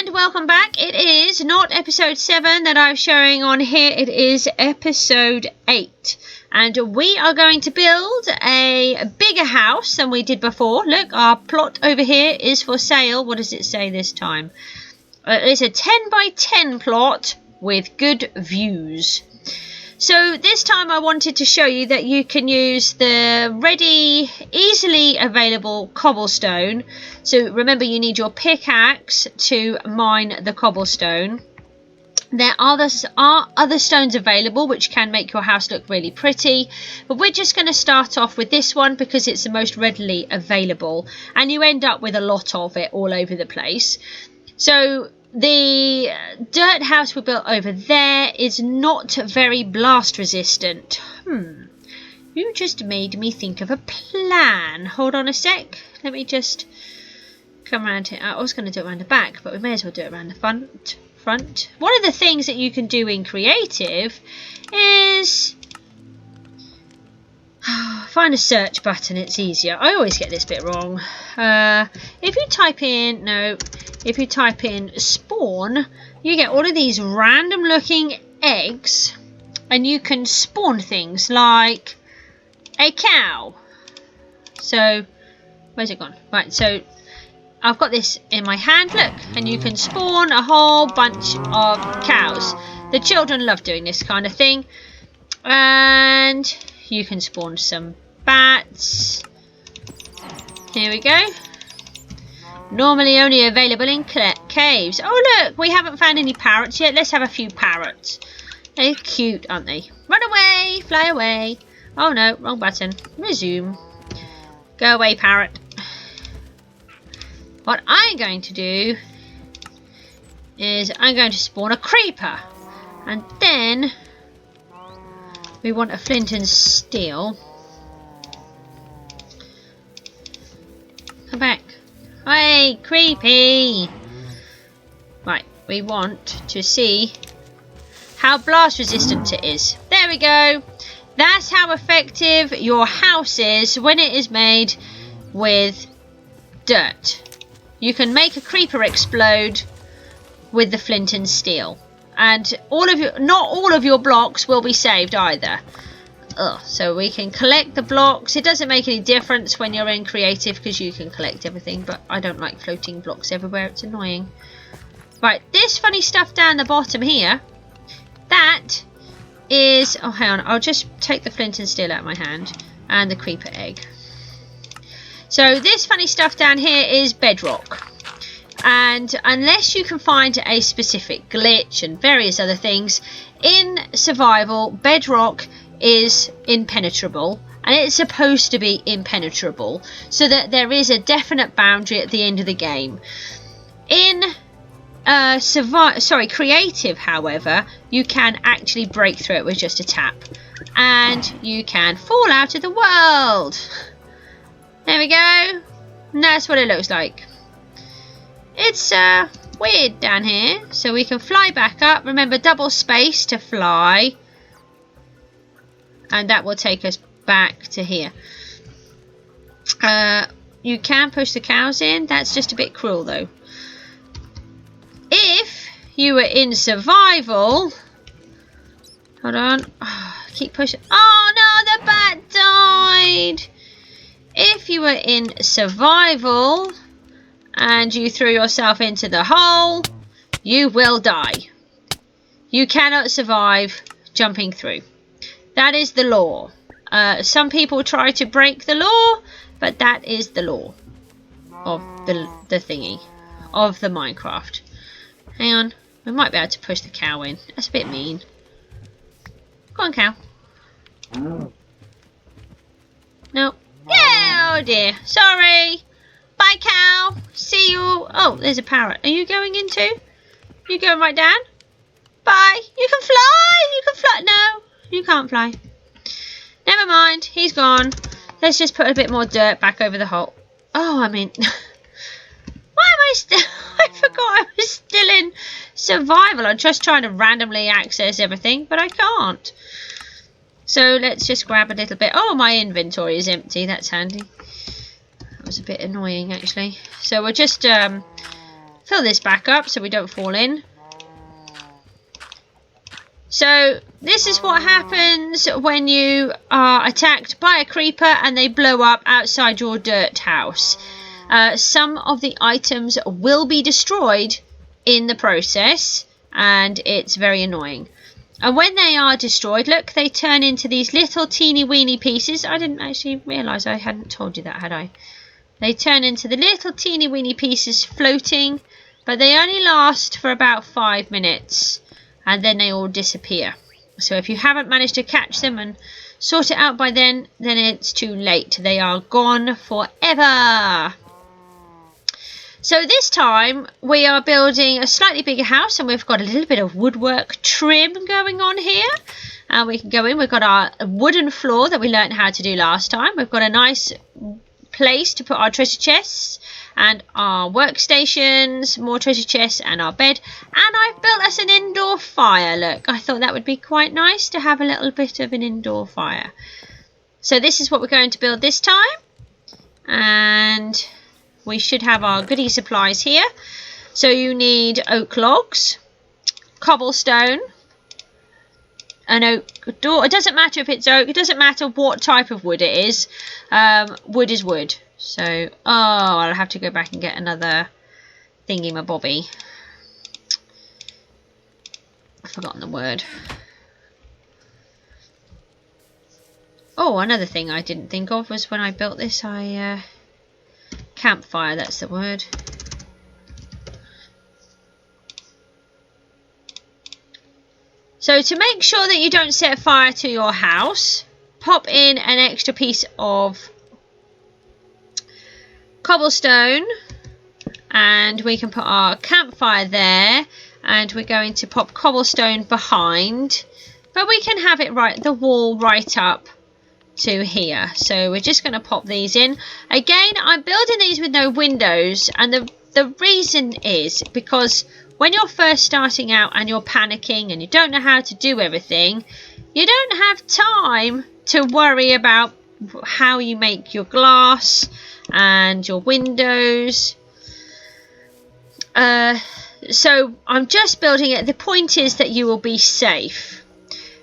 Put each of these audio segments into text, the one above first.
And welcome back. It is not episode 7 that I'm showing on here. It is episode 8. And we are going to build a bigger house than we did before. Look, our plot over here is for sale. What does it say this time? It's a 10 by 10 plot with good views. So this time I wanted to show you that you can use the ready, easily available cobblestone. So remember, you need your pickaxe to mine the cobblestone. There are other stones available which can make your house look really pretty, but we're just going to start off with this one because it's the most readily available, and you end up with a lot of it all over the place. So the dirt house we built over there is not very blast resistant. You just made me think of a plan. Hold on a sec. Let me just come around here. I was going to do it around the back, but we may as well do it around the front. One of the things that you can do in creative is find a search button. It's easier. I always get this bit wrong. If you type in spawn, you get all of these random looking eggs, and you can spawn things like a cow. So where's it gone? Right, so I've got this in my hand, look, and you can spawn a whole bunch of cows. The children love doing this kind of thing. And you can spawn some bats. Here we go. Normally only available in caves. Oh look, we haven't found any parrots yet. Let's have a few parrots. They're cute, aren't they? Run away, fly away. Oh no, wrong button. Resume. Go away, parrot. What I'm going to do is I'm going to spawn a creeper. And then we want a flint and steel. Come back. Hey, creepy. Right, we want to see how blast resistant it is. There we go. That's how effective your house is when it is made with dirt. You can make a creeper explode with the flint and steel. And not all of your blocks will be saved either. So we can collect the blocks. It doesn't make any difference when you're in creative because you can collect everything. But I don't like floating blocks everywhere. It's annoying. Right, this funny stuff down the bottom here. That is... Oh, hang on. I'll just take the flint and steel out of my hand. And the creeper egg. So this funny stuff down here is bedrock. And unless you can find a specific glitch and various other things, in survival, bedrock is impenetrable. And it's supposed to be impenetrable, so that there is a definite boundary at the end of the game. In creative, however, you can actually break through it with just a tap. And you can fall out of the world. There we go. And that's what it looks like. It's weird down here. So we can fly back up. Remember, double space to fly. And that will take us back to here. You can push the cows in. That's just a bit cruel though. If you were in survival... Hold on. Keep pushing. Oh no, the bat died. If you were in survival and you threw yourself into the hole, you will die. You cannot survive jumping through. That is the law. Some people try to break the law, but that is the law of the thingy, of the Minecraft. Hang on, we might be able to push the cow in. That's a bit mean. Go on, cow. No. Yeah, oh dear. Sorry. Bye, cow. See you. Oh, there's a parrot. Are you going in too? You going right down? Bye. You can fly. You can fly. No, you can't fly. Never mind. He's gone. Let's just put a bit more dirt back over the hole. Oh, I mean... Why am I still... I forgot I was still in survival. I'm just trying to randomly access everything, but I can't. So let's just grab a little bit. Oh, my inventory is empty. That's handy. That was a bit annoying, actually. So we'll just fill this back up so we don't fall in. So this is what happens when you are attacked by a creeper and they blow up outside your dirt house. Some of the items will be destroyed in the process, and it's very annoying. And when they are destroyed, look, they turn into these little teeny weeny pieces. I didn't actually realise I hadn't told you that, had I? They turn into the little teeny weeny pieces floating, but they only last for about 5 minutes. And then they all disappear. So if you haven't managed to catch them and sort it out by then it's too late. They are gone forever. So this time we are building a slightly bigger house, and we've got a little bit of woodwork trim going on here. And we can go in. We've got our wooden floor that we learned how to do last time. We've got a nice place to put our treasure chests and our workstations, more treasure chests, and our bed. And I've built us an indoor fire. Look, I thought that would be quite nice to have a little bit of an indoor fire. So this is what we're going to build this time. And we should have our goodie supplies here. So you need oak logs, cobblestone, an oak door. It doesn't matter if it's oak. It doesn't matter what type of wood it is. Wood is wood. So, I'll have to go back and get another thingy-my-bobby. I've forgotten the word. Oh, another thing I didn't think of was when I built this, campfire, that's the word. So to make sure that you don't set fire to your house, pop in an extra piece of cobblestone, and we can put our campfire there, and we're going to pop cobblestone behind, but we can have it right, the wall right up to here. So we're just going to pop these in. Again, I'm building these with no windows, and the reason is because when you're first starting out and you're panicking and you don't know how to do everything, you don't have time to worry about how you make your glass and your windows. So I'm just building it. The point is that you will be safe.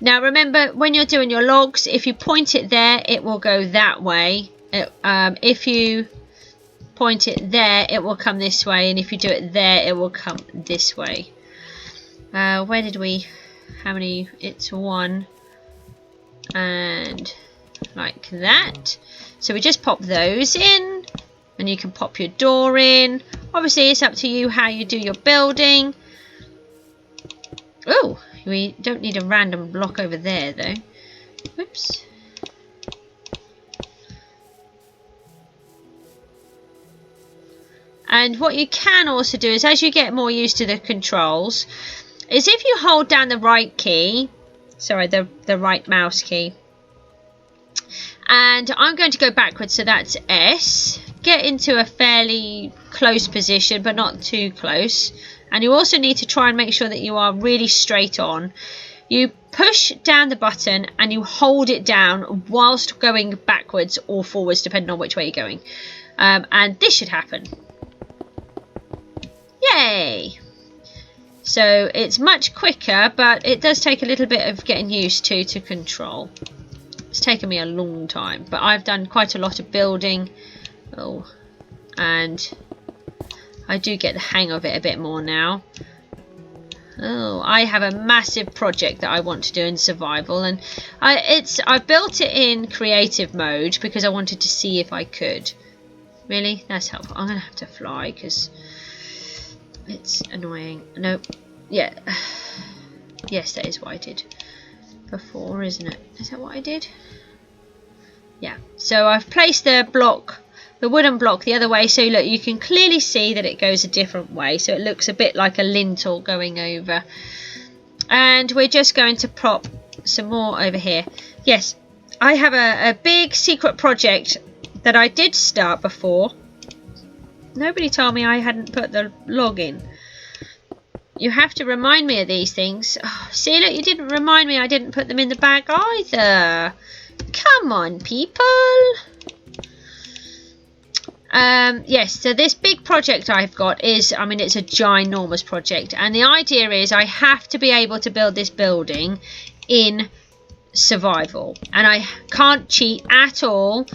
Now remember, when you're doing your logs, if you point it there, it will go that way. If you point it there, it will come this way, and if you do it there, it will come this way. Where did we, how many? It's 1 and like that. So we just pop those in, and you can pop your door in. Obviously it's up to you how you do your building. Oh, we don't need a random block over there though. Whoops. And what you can also do is, as you get more used to the controls, is if you hold down the right key, sorry, the right mouse key, and I'm going to go backwards, so that's S, get into a fairly close position but not too close, and you also need to try and make sure that you are really straight on. You push down the button and you hold it down whilst going backwards or forwards depending on which way you're going, and this should happen. Yay! So it's much quicker, but it does take a little bit of getting used to control. It's taken me a long time, but I've done quite a lot of building. Oh, and I do get the hang of it a bit more now. Oh, I have a massive project that I want to do in survival, and I built it in creative mode because I wanted to see if I could. Really? That's helpful. I'm going to have to fly because it's annoying. Nope. Yeah. Yes, that is what I did before, isn't it? Is that what I did? Yeah. So I've placed the block, the wooden block, the other way. So look, you can clearly see that it goes a different way. So it looks a bit like a lintel going over. And we're just going to prop some more over here. Yes, I have a big secret project that I did start before. Nobody told me I hadn't put the log in. You have to remind me of these things. Oh, see, look, you didn't remind me I didn't put them in the bag either. Come on, people. yes, so this big project I've got is, I mean, it's a ginormous project, and the idea is I have to be able to build this building in survival, and I can't cheat at all.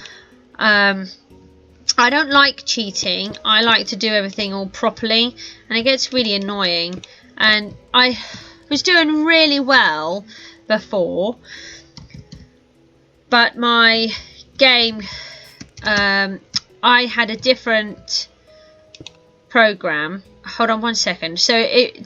I don't like cheating. I like to do everything all properly, and it gets really annoying. And I was doing really well before, but my game, I had a different program. Hold on one second. So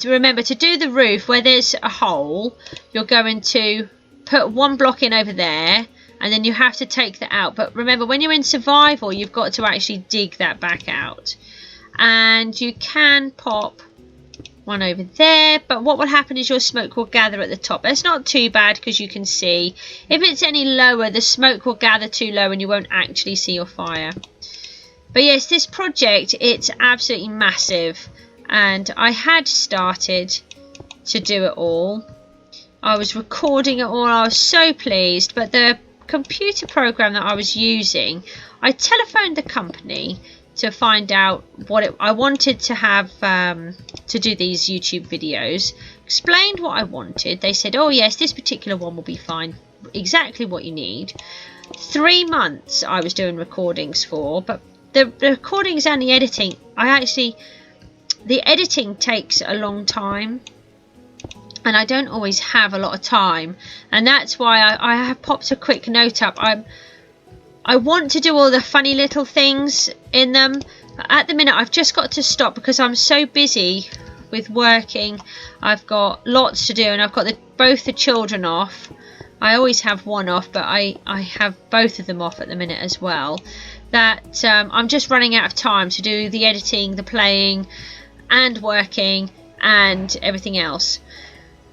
remember, to do the roof where there's a hole, you're going to put one block in over there, and then you have to take that out. But remember, when you're in survival, you've got to actually dig that back out. And you can pop one over there, but what will happen is your smoke will gather at the top. That's not too bad, because you can see if it's any lower, the smoke will gather too low and you won't actually see your fire. But yes, this project, it's absolutely massive, and I had started to do it all. I was recording it all. I was so pleased, but the computer program that I was using, I telephoned the company to find out what I wanted to have to do these YouTube videos. Explained what I wanted. They said, oh yes, this particular one will be fine, exactly what you need. 3 months I was doing recordings for, but the recordings and the editing, the editing takes a long time, and I don't always have a lot of time, and that's why I have popped a quick note up. I want to do all the funny little things in them. At the minute, I've just got to stop because I'm so busy with working. I've got lots to do, and I've got both the children off. I always have one off, but I have both of them off at the minute as well. That I'm just running out of time to do the editing, the playing, and working, and everything else.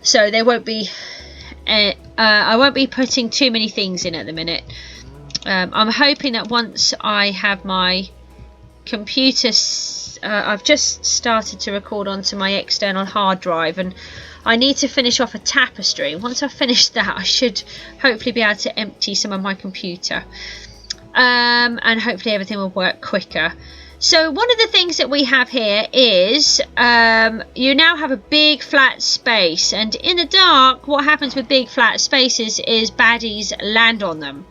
So there won't be, I won't be putting too many things in at the minute. I'm hoping that once I have my computer, I've just started to record onto my external hard drive, and I need to finish off a tapestry. Once I've finished that, I should hopefully be able to empty some of my computer, and hopefully everything will work quicker. So one of the things that we have here is you now have a big flat space, and in the dark what happens with big flat spaces is baddies land on them.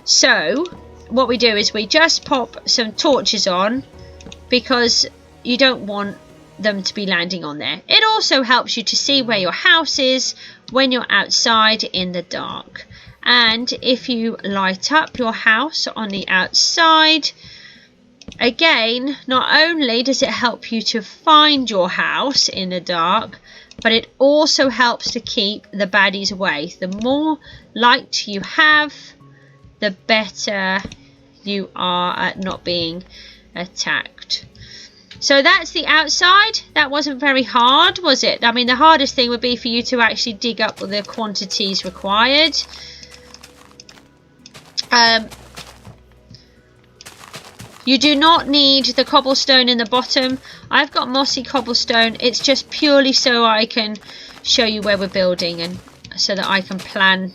So what we do is we just pop some torches on, because you don't want them to be landing on there. It also helps you to see where your house is when you're outside in the dark. And if you light up your house on the outside, again, not only does it help you to find your house in the dark, but it also helps to keep the baddies away. The more light you have, the better you are at not being attacked. So that's the outside. That wasn't very hard, was it? I mean, the hardest thing would be for you to actually dig up the quantities required. You do not need the cobblestone in the bottom. I've got mossy cobblestone. It's just purely so I can show you where we're building, and so that I can plan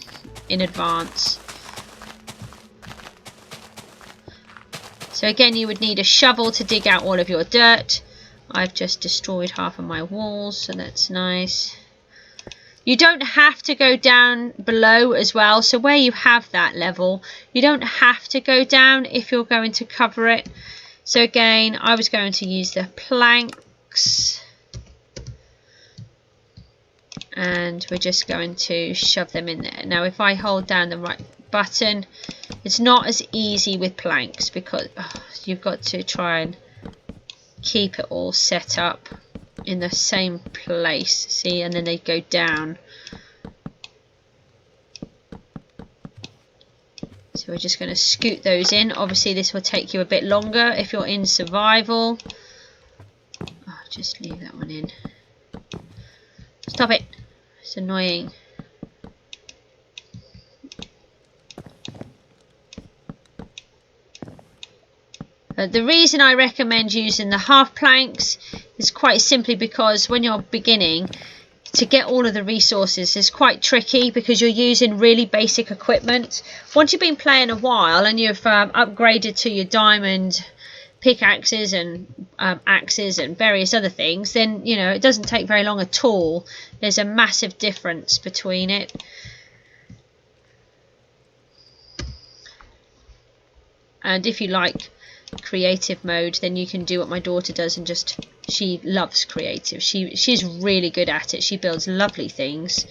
in advance. So again, you would need a shovel to dig out all of your dirt. I've just destroyed half of my walls, so that's nice. You don't have to go down below as well. So where you have that level, you don't have to go down if you're going to cover it. So again, I was going to use the planks. And we're just going to shove them in there. Now, if I hold down the right button, it's not as easy with planks, because you've got to try and keep it all set up in the same place, see, and then they go down. So we're just going to scoot those in. Obviously this will take you a bit longer if you're in survival. Oh, just leave that one in. Stop it, it's annoying. The reason I recommend using the half planks is quite simply because when you're beginning, to get all of the resources is quite tricky, because you're using really basic equipment. Once you've been playing a while and you've upgraded to your diamond pickaxes and axes and various other things, then, you know, it doesn't take very long at all. There's a massive difference between it. And if you like creative mode, then you can do what my daughter does and just, she loves creative. She's really good at it. She builds lovely things.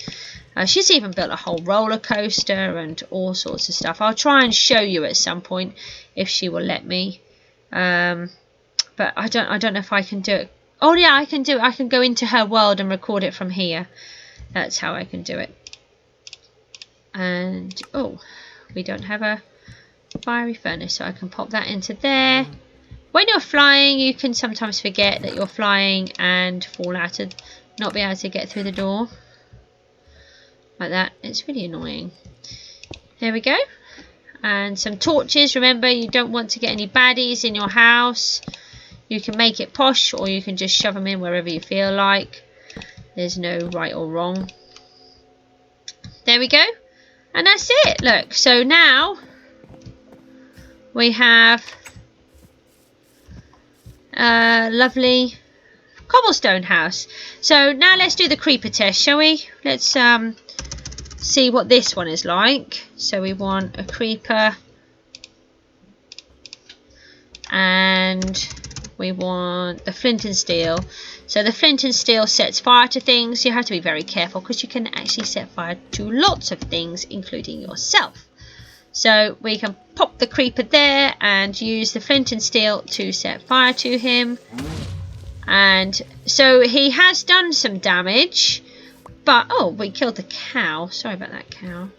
She's even built a whole roller coaster and all sorts of stuff. I'll try and show you at some point if she will let me. But I don't know if I can do it. Oh yeah, I can do it. I can go into her world and record it from here. That's how I can do it. And oh, we don't have a fiery furnace, so I can pop that into there. When you're flying, you can sometimes forget that you're flying and fall out of, not be able to get through the door like that. It's really annoying. There we go. And some torches. Remember, you don't want to get any baddies in your house. You can make it posh, or you can just shove them in wherever you feel like. There's no right or wrong. There we go. And that's it. Look, so now we have a lovely cobblestone house. So now let's do the creeper test, shall we? Let's see what this one is like. So we want a creeper, and we want the flint and steel. So the flint and steel sets fire to things. You have to be very careful because you can actually set fire to lots of things, including yourself. So we can pop the creeper there and use the flint and steel to set fire to him. And so he has done some damage. But, oh, we killed the cow. Sorry about that cow.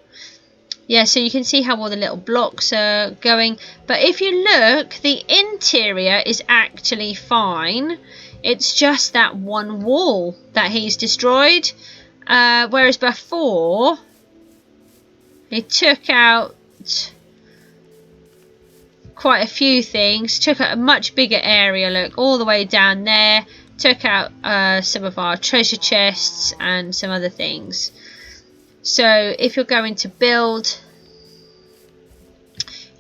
Yeah, so you can see how all the little blocks are going. But if you look, the interior is actually fine. It's just that one wall that he's destroyed. Whereas before, he took out quite a few things. Took out a much bigger area, look, all the way down there. Took out some of our treasure chests and some other things. So if you're going to build,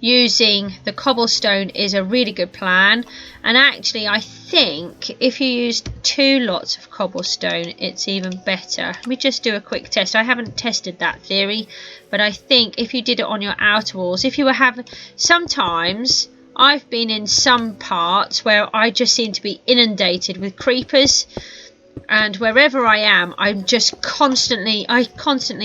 using the cobblestone is a really good plan. And actually, I think if you use 2 lots of cobblestone, it's even better. Let me just do a quick test. I haven't tested that theory, but I think if you did it on your outer walls, if you were having, sometimes I've been in some parts where I just seem to be inundated with creepers, and wherever I am, I'm just constantly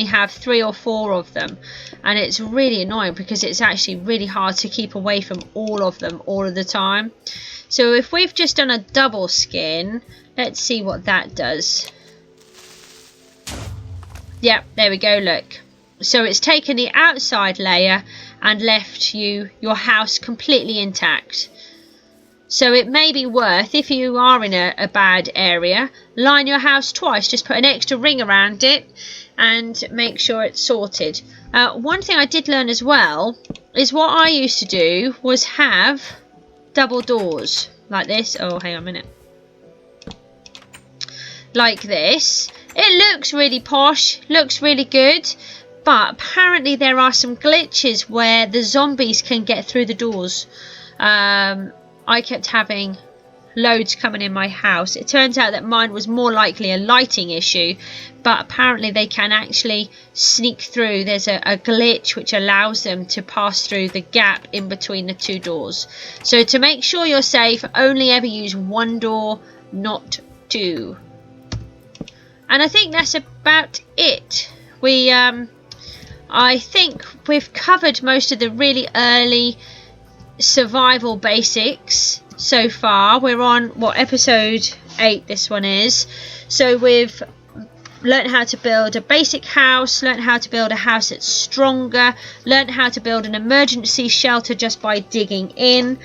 have 3 or 4 of them, and it's really annoying because it's actually really hard to keep away from all of them all of the time. So if we've just done a double skin, let's see what that does. Yep, there we go, look. So it's taken the outside layer and left your house completely intact. So it may be worth, if you are in a bad area, line your house twice. Just put an extra ring around it and make sure it's sorted. One thing I did learn as well is what I used to do was have double doors like this. Oh, hang on a minute. Like this. It looks really posh, looks really good. But apparently there are some glitches where the zombies can get through the doors. I kept having loads coming in my house. It turns out that mine was more likely a lighting issue, but apparently they can actually sneak through. There's a glitch which allows them to pass through the gap in between the 2 doors. So to make sure you're safe, only ever use 1 door, not 2. And I think that's about it. I think we've covered most of the really early survival basics so far. We're on, what, episode 8 this one is. So we've learned how to build a basic house, learned how to build a house that's stronger, learned how to build an emergency shelter just by digging in.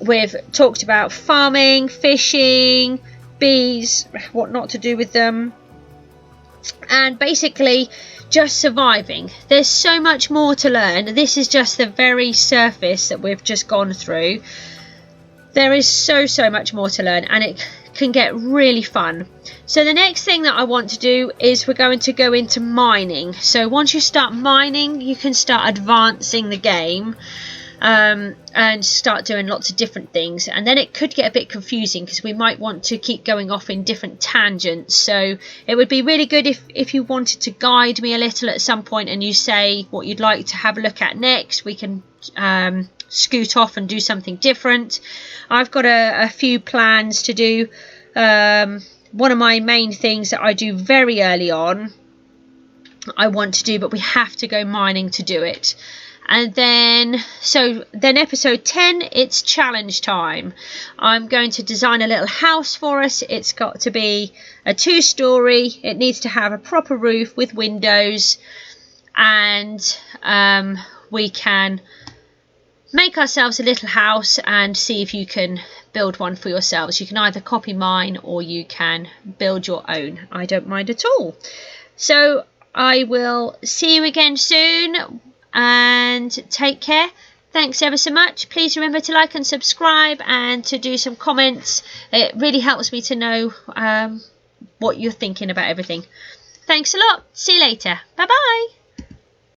We've talked about farming, fishing, bees, what not to do with them, and basically just surviving. There's so much more to learn. This is just the very surface that we've just gone through. There is so much more to learn, and it can get really fun. So the next thing that I want to do is we're going to go into mining. So once you start mining, you can start advancing the game. and start doing lots of different things, and then it could get a bit confusing because we might want to keep going off in different tangents. So it would be really good if you wanted to guide me a little at some point and you say what you'd like to have a look at next. We can scoot off and do something different. I've got a few plans to do. One of my main things that I do very early on I want to do, but we have to go mining to do it. And then episode 10, it's challenge time. I'm going to design a little house for us. It's got to be a 2-story. It needs to have a proper roof with windows, and we can make ourselves a little house and see if you can build one for yourselves. You can either copy mine or you can build your own. I don't mind at all. So I will see you again soon, and take care. Thanks ever so much. Please remember to like and subscribe and to do some comments. It really helps me to know what you're thinking about everything. Thanks a lot. See you later. Bye bye.